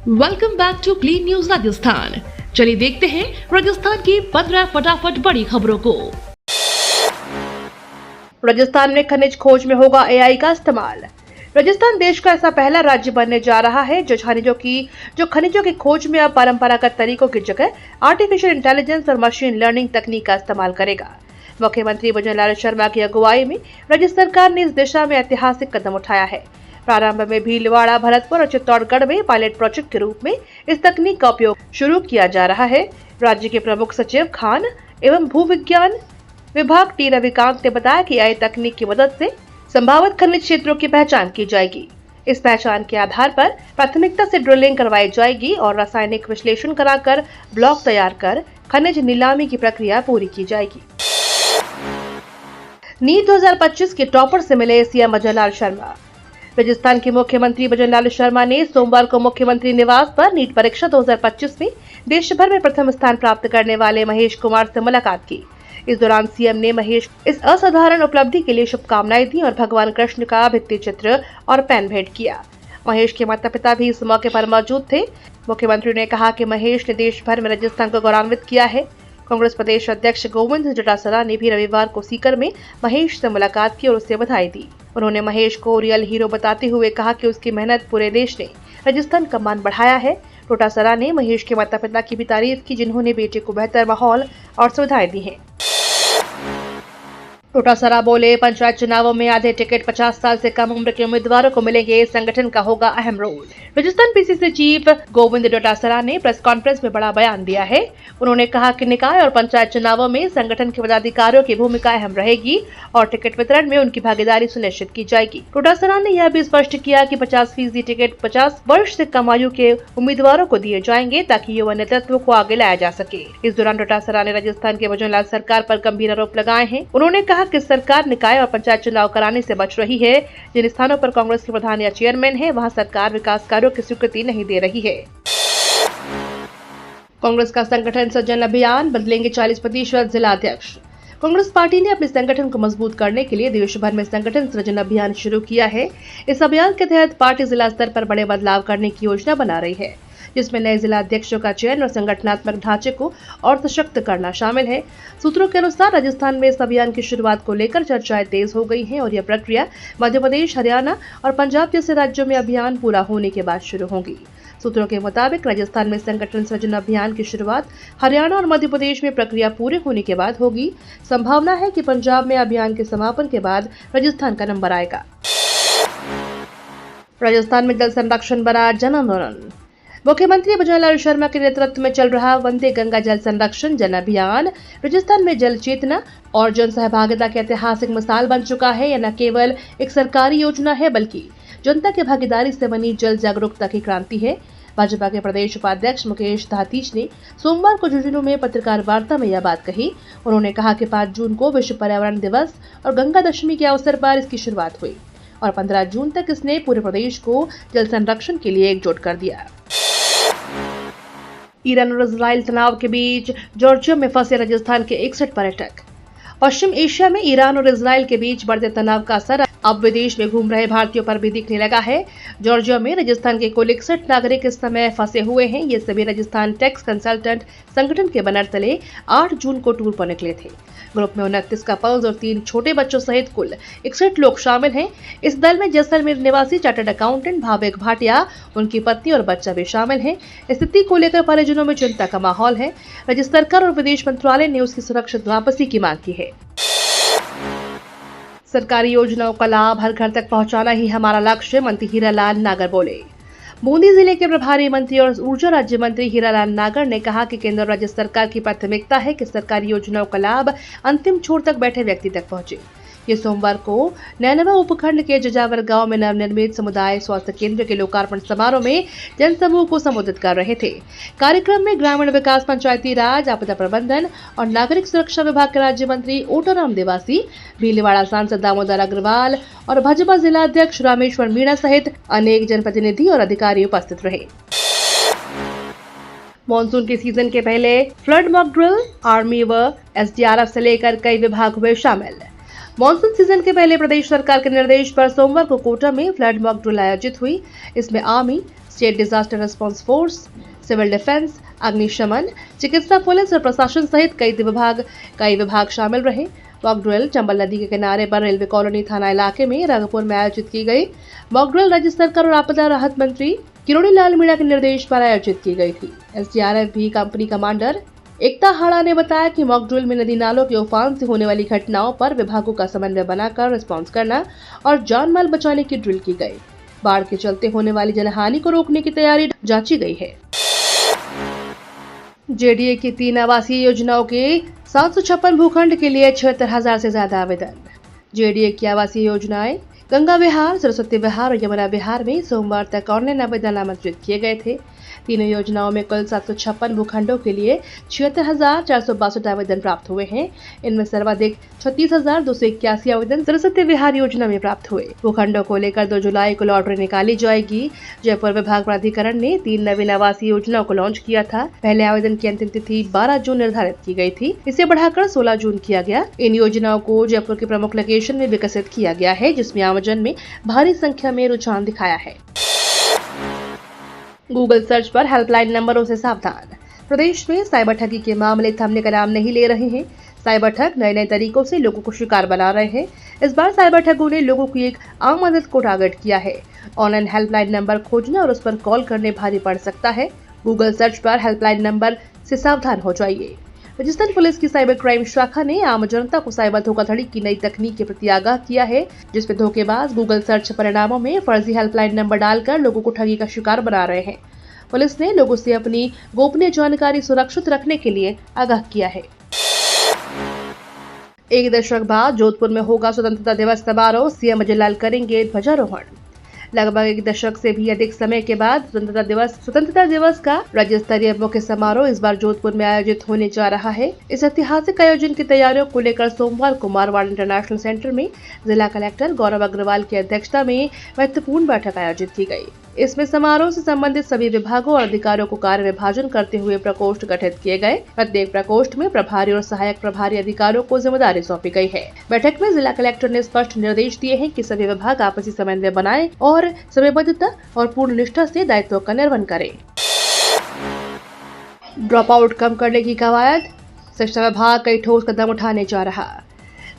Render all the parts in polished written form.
Welcome back to clean news Rajasthan. चलिए देखते हैं राजस्थान की 15 फटाफट बड़ी खबरों को। राजस्थान में खनिज खोज में होगा एआई का इस्तेमाल। राजस्थान देश का ऐसा पहला राज्य बनने जा रहा है जो खनिजों की खोज में अब परंपरागत तरीकों की जगह आर्टिफिशियल इंटेलिजेंस और मशीन लर्निंग तकनीक का इस्तेमाल करेगा। मुख्यमंत्री भजनलाल शर्मा की अगुवाई में राज्य सरकार ने इस दिशा में ऐतिहासिक कदम उठाया है। प्रारंभ में भीलवाड़ा, भरतपुर और चित्तौड़गढ़ में पायलट प्रोजेक्ट के रूप में इस तकनीक का उपयोग शुरू किया जा रहा है। राज्य के प्रमुख सचिव खान एवं भूविज्ञान विभाग टी रविकांत ने बताया कि एआई तकनीक की मदद से संभावित खनिज क्षेत्रों की पहचान की जाएगी। इस पहचान के आधार पर प्राथमिकता से ड्रिलिंग करवाई जाएगी और रासायनिक विश्लेषण कराकर ब्लॉक तैयार कर खनिज नीलामी की प्रक्रिया पूरी की जाएगी। नीट 2025 के टॉपर से मिले सीएम भजनलाल शर्मा। राजस्थान के मुख्यमंत्री भजनलाल शर्मा ने सोमवार को मुख्यमंत्री निवास पर नीट परीक्षा 2025 में देश भर में प्रथम स्थान प्राप्त करने वाले महेश कुमार से मुलाकात की। इस दौरान सीएम ने महेश इस असाधारण उपलब्धि के लिए शुभकामनाएं दी और भगवान कृष्ण का भित्ति चित्र और पेन भेंट किया। महेश के माता पिता भी इस मौके पर मौजूद थे। मुख्यमंत्री ने कहा कि महेश ने देश भर में राजस्थान को गौरवान्वित किया है। कांग्रेस प्रदेश अध्यक्ष गोविंद डोटासरा ने भी रविवार को सीकर में महेश से मुलाकात की और उससे बधाई दी। उन्होंने महेश को रियल हीरो बताते हुए कहा कि उसकी मेहनत पूरे देश ने राजस्थान का मान बढ़ाया है। डोटासरा ने महेश के माता पिता की भी तारीफ की, जिन्होंने बेटे को बेहतर माहौल और सुविधाएं दी हैं। डोटासरा बोले, पंचायत चुनावों में आधे टिकट 50 साल से कम उम्र के उम्मीदवारों को मिलेंगे। संगठन का होगा अहम role. Rajasthan PCC chief Govind Dotasra ने प्रेस कॉन्फ्रेंस में बड़ा बयान दिया है। उन्होंने कहा कि निकाय और पंचायत चुनावों में संगठन के पदाधिकारियों की भूमिका अहम रहेगी और टिकट वितरण में उनकी भागीदारी सुनिश्चित की जाएगी। डोटासरा ने यह भी स्पष्ट किया कि 50% टिकट 50 वर्ष से कम आयु के उम्मीदवारों को दिए जाएंगे ताकि युवा नेतृत्व को आगे लाया जा सके। इस दौरान डोटासरा ने राजस्थान के भजनलाल सरकार पर गंभीर आरोप लगाए हैं। उन्होंने कहा कि सरकार निकाय और पंचायत चुनाव कराने से बच रही है। जिन स्थानों पर कांग्रेस के प्रधान या चेयरमैन है, वहां सरकार विकास कार्यों की स्वीकृति नहीं दे रही है। कांग्रेस का संगठन सृजन अभियान, बदलेंगे 40% जिला अध्यक्ष। कांग्रेस पार्टी ने अपने संगठन को मजबूत करने के लिए देश भर में संगठन सृजन अभियान शुरू किया है। इस अभियान के तहत पार्टी जिला स्तर पर बड़े बदलाव करने की योजना बना रही है, जिसमें नए जिला अध्यक्षों का चयन और संगठनात्मक ढांचे को और सशक्त करना शामिल है। सूत्रों के अनुसार राजस्थान में इस अभियान की शुरुआत को लेकर चर्चाएं तेज हो गई हैं और यह प्रक्रिया मध्य प्रदेश, हरियाणा और पंजाब जैसे राज्यों में अभियान पूरा होने के बाद शुरू होगी। सूत्रों के मुताबिक राजस्थान में संगठन सृजन अभियान की शुरुआत हरियाणा और मध्य प्रदेश में प्रक्रिया पूरे होने के बाद होगी। संभावना है कि पंजाब में अभियान के समापन के बाद राजस्थान का नंबर आएगा। राजस्थान में जल संरक्षण बना जन आंदोलन। मुख्यमंत्री भजनलाल शर्मा के नेतृत्व में चल रहा वंदे गंगा जल संरक्षण जन अभियान राजस्थान में जल चेतना और जन सहभागिता की ऐतिहासिक मिसाल बन चुका है। यह न केवल एक सरकारी योजना है, बल्कि जनता की भागीदारी से बनी जल जागरूकता की क्रांति है। भाजपा के प्रदेश उपाध्यक्ष मुकेश धातीश ने सोमवार को झुंझुनू में पत्रकार वार्ता में यह बात कही। उन्होंने कहा कि 5 जून को विश्व पर्यावरण दिवस और गंगा दशमी के अवसर पर इसकी शुरुआत हुई और 15 जून तक इसने पूरे प्रदेश को जल संरक्षण के लिए एकजुट कर दिया। ईरान और इजराइल तनाव के बीच जॉर्जिया में फंसे राजस्थान के 61 पर्यटक। पश्चिम एशिया में ईरान और इजराइल के बीच बढ़ते तनाव का असर अब विदेश में घूम रहे भारतीयों पर भी दिखने लगा है। जॉर्जिया में राजस्थान के कुल 61 नागरिक इस समय फंसे हुए हैं। ये सभी राजस्थान टैक्स कंसल्टेंट संगठन के बैनर तले 8 जून को टूर पर निकले थे। ग्रुप में 29 कपल्स और 3 छोटे बच्चों सहित कुल 61 लोग शामिल हैं। इस दल में जैसलमेर निवासी चार्टर्ड अकाउंटेंट भाविक भाटिया, उनकी पत्नी और बच्चा भी शामिल हैं। स्थिति को लेकर परिजनों में चिंता का माहौल है। राज्य सरकार और विदेश मंत्रालय ने उसकी सुरक्षित वापसी की मांग की है। सरकारी योजनाओं का लाभ हर घर तक पहुंचाना ही हमारा लक्ष्य, मंत्री हीरालाल नागर बोले। बूंदी जिले के प्रभारी मंत्री और ऊर्जा राज्य मंत्री हीरालाल नागर ने कहा कि केंद्र और राज्य सरकार की प्राथमिकता है कि सरकारी योजनाओं का लाभ अंतिम छोर तक बैठे व्यक्ति तक पहुंचे। ये सोमवार को नैनवा उपखंड के जजावर गांव में नवनिर्मित समुदाय स्वास्थ्य केंद्र के लोकार्पण समारोह में जनसमूह को संबोधित कर रहे थे। कार्यक्रम में ग्रामीण विकास, पंचायती राज, आपदा प्रबंधन और नागरिक सुरक्षा विभाग के राज्य मंत्री ओटाराम देवासी, भीलवाड़ा सांसद दामोदर अग्रवाल और भाजपा जिला अध्यक्ष रामेश्वर मीणा सहित अनेक जनप्रतिनिधि और अधिकारी उपस्थित रहे। मॉनसून के सीजन के पहले फ्लड मॉक ड्रिल, आर्मी व एसडीआरएफ से लेकर कई विभाग हुए शामिल। मॉनसून सीजन के पहले प्रदेश सरकार के निर्देश पर सोमवार को कोटा में फ्लड मॉक ड्रिल आयोजित हुई। इसमें army, state disaster response force, civil defence, अग्निशमन, चिकित्सा पुलिस और प्रशासन सहित कई विभाग शामिल रहे। मॉक ड्रिल चंबल नदी के किनारे पर रेलवे कॉलोनी थाना इलाके में रंगपुर में आयोजित की गई। मॉक ड्रिल राज्य सरकार और आपदा राहत मंत्री किरोड़ी लाल मीणा के निर्देश पर आयोजित की गई थी। एसडीआरएफ भी कंपनी कमांडर एकता हाड़ा ने बताया कि मॉक ड्रिल में नदी नालों के उफान से होने वाली घटनाओं पर विभागों का समन्वय बनाकर रिस्पांस करना और जान माल बचाने की ड्रिल की गई। बाढ़ के चलते होने वाली जनहानि को रोकने की तैयारी जांची गई है। जेडीए की 3 आवासीय योजनाओं के 756 भूखंड के लिए 76,000 से ज्यादा आवेदन। जेडीए की आवासीय योजनाएं गंगा विहार, सरस्वती विहार और यमुना विहार में सोमवार तक ऑनलाइन आवेदन आमंत्रित किए गए थे। तीनों योजनाओं में कुल 756 भूखंडों के लिए 76,462 आवेदन प्राप्त हुए हैं। इनमें सर्वाधिक 36,281 आवेदन सरस्वती विहार योजना में प्राप्त हुए। भूखंडों को लेकर 2 जुलाई को लॉटरी निकाली जाएगी। जयपुर विभाग प्राधिकरण ने 3 नवीन आवासीय योजनाओं को लॉन्च किया था। पहले आवेदन की अंतिम तिथि 12 जून निर्धारित की गई थी, इसे बढ़ाकर 16 जून किया गया। इन योजनाओं को जयपुर के प्रमुख लोकेशन में विकसित किया गया है, जिसमें आमजन में भारी संख्या में रुझान दिखाया है। गूगल सर्च पर हेल्पलाइन नंबरों से सावधान। प्रदेश में साइबर ठगी के मामले थमने का नाम नहीं ले रहे हैं। साइबर ठग नए तरीकों से लोगों को शिकार बना रहे हैं। इस बार साइबर ठगों ने लोगों की एक आम आदत को टारगेट किया है। ऑनलाइन हेल्पलाइन नंबर खोजना और उस पर कॉल करने भारी पड़ सकता है। गूगल सर्च पर हेल्पलाइन नंबर से सावधान हो जाइए। राजस्थान पुलिस की साइबर क्राइम शाखा ने आम जनता को साइबर धोखाधड़ी की नई तकनीक के प्रति आगाह किया है, जिसमें धोखेबाज गूगल सर्च परिणामों में फर्जी हेल्पलाइन नंबर डालकर लोगों को ठगी का शिकार बना रहे हैं। पुलिस ने लोगों से अपनी गोपनीय जानकारी सुरक्षित रखने के लिए आगाह किया है। एक दशक बाद जोधपुर में होगा स्वतंत्रता दिवस समारोह, सीएम अजय लाल करेंगे ध्वजारोहण। लगभग एक दशक से भी अधिक समय के बाद स्वतंत्रता दिवस का राज्य स्तरीय मुख्य समारोह इस बार जोधपुर में आयोजित होने जा रहा है। इस ऐतिहासिक आयोजन की तैयारियों को लेकर सोमवार को मारवाड़ इंटरनेशनल सेंटर में जिला कलेक्टर गौरव अग्रवाल की अध्यक्षता में महत्वपूर्ण बैठक आयोजित की गई। इसमें समारोह से संबंधित सभी विभागों और अधिकारियों को कार्य विभाजन करते हुए प्रकोष्ठ गठित किए गए। प्रत्येक प्रकोष्ठ में प्रभारी और सहायक प्रभारी अधिकारियों को जिम्मेदारी सौंपी गई है। बैठक में जिला कलेक्टर ने स्पष्ट निर्देश दिए हैं कि सभी विभाग आपसी समन्वय बनाएं और समयबद्धता और पूर्ण निष्ठा से दायित्वों का निर्वहन करें। ड्रॉप आउट कम करने की कवायद, शिक्षा विभाग कई ठोस कदम उठाने जा रहा।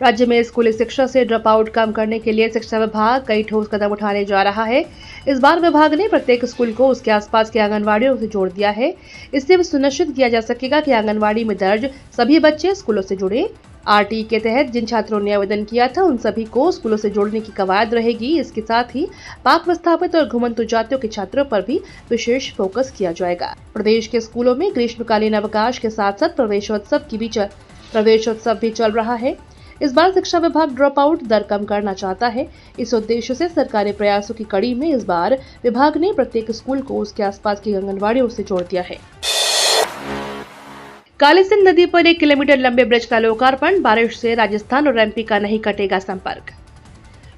राज्य में स्कूली शिक्षा से ड्रॉप आउट कम करने के लिए शिक्षा विभाग कई ठोस कदम उठाने जा रहा है। इस बार विभाग ने प्रत्येक स्कूल को उसके आसपास के आंगनवाड़ियों से जोड़ दिया है। इससे सुनिश्चित किया जा सकेगा कि आंगनवाड़ी में दर्ज सभी बच्चे स्कूलों से जुड़े। आरटी के तहत जिन छात्रों ने आवेदन किया था उन सभी को स्कूलों से जोड़ने की कवायद रहेगी। इसके साथ ही पाक विस्थापित और घुमंतु जातियों के छात्रों पर भी विशेष फोकस किया जाएगा। प्रदेश के स्कूलों में ग्रीष्मकालीन अवकाश के साथ साथ प्रवेशोत्सव भी चल रहा है। इस बार शिक्षा विभाग ड्रॉप आउट दर कम करना चाहता है। इस उद्देश्य से सरकारी प्रयासों की कड़ी में इस बार विभाग ने प्रत्येक स्कूल को उसके आसपास की आंगनवाड़ियों से जोड़ दिया है। कालीसिंध नदी पर 1 किलोमीटर लंबे ब्रिज का लोकार्पण, बारिश से राजस्थान और एमपी का नहीं कटेगा संपर्क।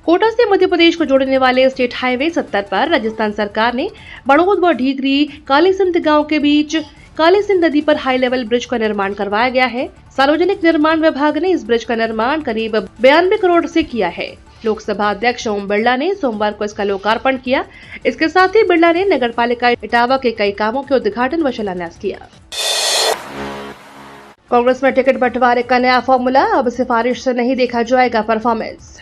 कोटा से मध्य प्रदेश को जोड़ने वाले स्टेट हाईवे 70 पर राजस्थान सरकार ने बड़ौद व ढीगरी कालीसिंध गांव के बीच कालीसिंध नदी पर हाई लेवल ब्रिज का निर्माण करवाया गया है। सार्वजनिक निर्माण विभाग ने इस ब्रिज का निर्माण करीब 92 करोड़ से किया है। लोकसभा अध्यक्ष ओम बिरला ने सोमवार को इसका लोकार्पण किया। इसके साथ ही बिरला ने नगरपालिका इटावा के कई कामों के उद्घाटन व शिलान्यास किया। कांग्रेस में टिकट बंटवारे का नया फॉर्मूला, अब सिफारिश से नहीं देखा जाएगा परफॉर्मेंस।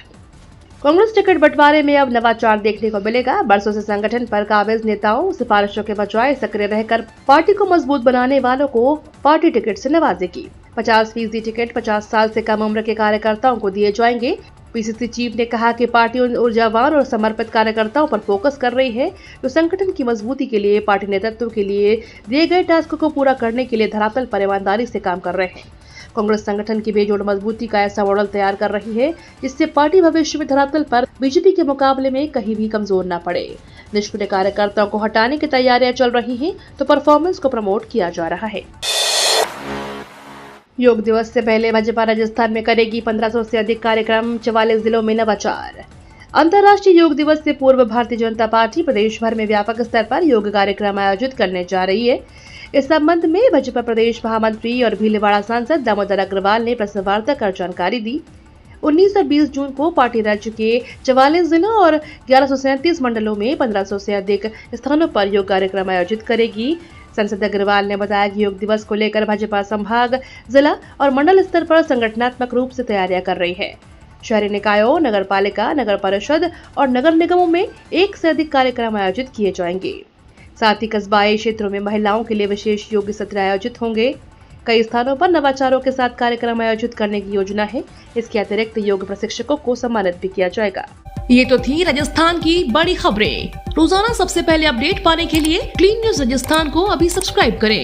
कांग्रेस टिकट बंटवारे में अब नवाचार देखने को मिलेगा। बरसों से संगठन पर काबिज नेताओं सिफारिशों के बजाय सक्रिय रहकर पार्टी को मजबूत बनाने वालों को पार्टी टिकट से नवाजेगी। 50% टिकट 50 साल से कम उम्र के कार्यकर्ताओं को दिए जाएंगे। पीसीसी चीफ ने कहा कि पार्टी उन ऊर्जावान और समर्पित कार्यकर्ताओं पर फोकस कर रही है जो संगठन की मजबूती के लिए, पार्टी नेतृत्व के लिए दिए गए टास्क को पूरा करने के लिए धरातल पर ईमानदारी से काम कर रहे हैं। कांग्रेस संगठन की बेजोड़ मजबूती का ऐसा मॉडल तैयार कर रही है जिससे पार्टी भविष्य में धरातल पर बीजेपी के मुकाबले में कहीं भी कमजोर न पड़े। निष्क्रिय कार्यकर्ताओं को हटाने की तैयारियां चल रही हैं तो परफॉर्मेंस को प्रमोट किया जा रहा है। योग दिवस से पहले भाजपा राजस्थान में करेगी 1500 से अधिक कार्यक्रम, 44 जिलों में नवाचार। अंतर्राष्ट्रीय योग दिवस से पूर्व भारतीय जनता पार्टी प्रदेश भर में व्यापक स्तर पर योग कार्यक्रम आयोजित करने जा रही है। इस संबंध में भाजपा प्रदेश महामंत्री और भीलवाड़ा सांसद दामोदर अग्रवाल ने प्रेस वार्ता कर जानकारी दी। 19 और 20 जून को पार्टी राज्य के 44 जिलों और 1137 मंडलों में 1500 से अधिक स्थानों पर योग कार्यक्रम आयोजित करेगी। सांसद अग्रवाल ने बताया कि योग दिवस को लेकर भाजपा संभाग, जिला और मंडल स्तर पर संगठनात्मक रूप से तैयारियां कर रही है। शहरी निकायों, नगर पालिका, नगर परिषद और नगर निगमों में 1 से अधिक कार्यक्रम आयोजित किए जाएंगे। साथ ही कस्बाई क्षेत्रों में महिलाओं के लिए विशेष योग सत्र आयोजित होंगे। कई स्थानों पर नवाचारों के साथ कार्यक्रम आयोजित करने की योजना है। इसके अतिरिक्त योग प्रशिक्षकों को सम्मानित भी किया जाएगा। ये तो थी राजस्थान की बड़ी खबरें। रोजाना सबसे पहले अपडेट पाने के लिए क्लीन न्यूज राजस्थान को अभी सब्सक्राइब करें।